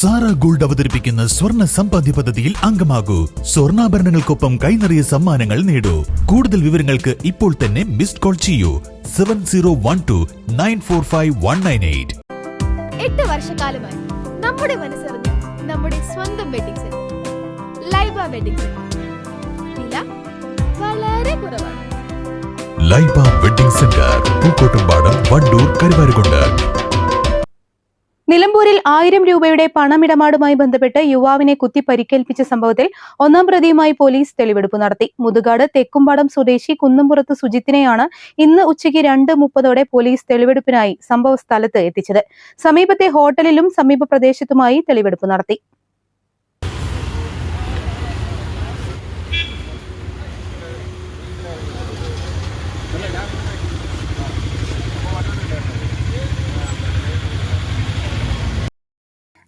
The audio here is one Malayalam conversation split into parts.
സാറ ഗോൾഡ് അവതരിപ്പിക്കുന്ന സ്വർണ്ണ സമ്പാദ്യ പദ്ധതിയിൽ അംഗമാകൂ. സ്വർണ്ണാഭരണങ്ങൾക്കൊപ്പം കൈനിറിയ സമ്മാനങ്ങൾ നേടൂ. കൂടുതൽ വിവരങ്ങൾക്ക് ഇപ്പോൾ തന്നെ മിസ്ഡ് കോൾ ചെയ്യൂ 7012945198. 8 വർഷക്കാലമായി നമ്മുടെ മനസ്സറിഞ്ഞ നമ്മുടെ സ്വന്തം wedding centre Laiba wedding centre. വില വളരെ കുറവാണ്. Laiba wedding centre, Pookkottumpadam, Wandoor, Karuvarakundu. നിലമ്പൂരിൽ 1000 രൂപയുടെ പണമിടപാടുമായി ബന്ധപ്പെട്ട് യുവാവിനെ കുത്തി പരിക്കേൽപ്പിച്ച സംഭവത്തിൽ 1-ാം പ്രതിയുമായി പോലീസ് തെളിവെടുപ്പ് നടത്തി. മുതുകാട് തെക്കുംപാടം സ്വദേശി കുന്നുംപുറത്ത് സുജിത്തിനെയാണ് ഇന്ന് ഉച്ചയ്ക്ക് 2:30 പോലീസ് തെളിവെടുപ്പിനായി സംഭവ സ്ഥലത്ത് എത്തിച്ചത്. സമീപത്തെ ഹോട്ടലിലും സമീപ പ്രദേശത്തുമായി തെളിവെടുപ്പ് നടത്തി.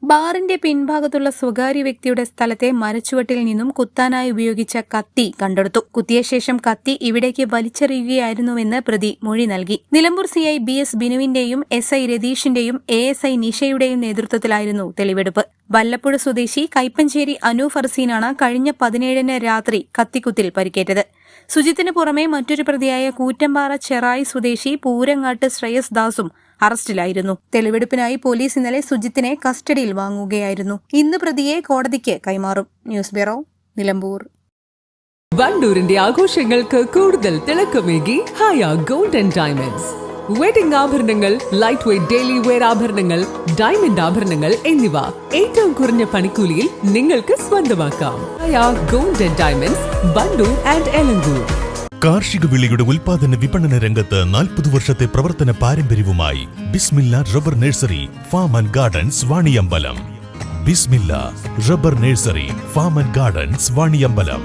ബാറിന്റെ പിൻഭാഗത്തുള്ള സ്വകാര്യ വ്യക്തിയുടെ സ്ഥലത്തെ മരച്ചുവട്ടിൽ നിന്നും കുത്താനായി ഉപയോഗിച്ച കത്തി കണ്ടെടുത്തു. കുത്തിയ ശേഷം കത്തി ഇവിടേക്ക് വലിച്ചെറിയുകയായിരുന്നുവെന്ന് പ്രതി മൊഴി നൽകി. Nilambur CI BS ബിനുവിന്റെയും SI രതീഷിന്റെയും ASI നിഷയുടെയും നേതൃത്വത്തിലായിരുന്നു തെളിവെടുപ്പ്. വല്ലപ്പുഴ സ്വദേശി കൈപ്പഞ്ചേരി അനു ഫർസീനാണ് കഴിഞ്ഞ 17-ന് രാത്രി കത്തിക്കുത്തിൽ പരിക്കേറ്റത്. സുജിത്തിന് പുറമെ മറ്റൊരു പ്രതിയായ കൂറ്റമ്പാറ ചെറായി സ്വദേശി പൂരങ്ങാട്ട് ശ്രേയസ് ദാസും അറസ്റ്റിലായിരുന്നു. തെളിവെടുപ്പിനായി പോലീസ് ഇന്നലെ സുജിത്തിനെ കസ്റ്റഡിയിൽ വാങ്ങുകയായിരുന്നു. ഇന്ന് പ്രതിയെ കോടതിക്ക് കൈമാറും. News bureau, Nilambur. വണ്ടൂരിന്റെ ആഘോഷങ്ങൾക്ക് കൂടുതൽ തിളക്കമേകി Haya gold and diamonds. Wedding ആഭരണങ്ങൾ, ലൈറ്റ് വെയ്റ്റ് ഡെയിലി വെയർ ആഭരണങ്ങൾ, ഡയമണ്ട് ആഭരണങ്ങൾ എന്നിവ ഏറ്റവും കുറഞ്ഞ പണിക്കൂലിയിൽ നിങ്ങൾക്ക് സ്വന്തമാക്കാം. Haya gold and diamonds, Wandoor and Elankur. കാർഷിക വിളയുടെ ഉൽപാദന വിപണന രംഗത്ത് 40 വർഷത്തെ പ്രവർത്തന പാരമ്പര്യവുമായി Bismilla rubber nursery, farm and gardens, Vaniyambalam. Bismilla rubber nursery, farm and gardens, Vaniyambalam.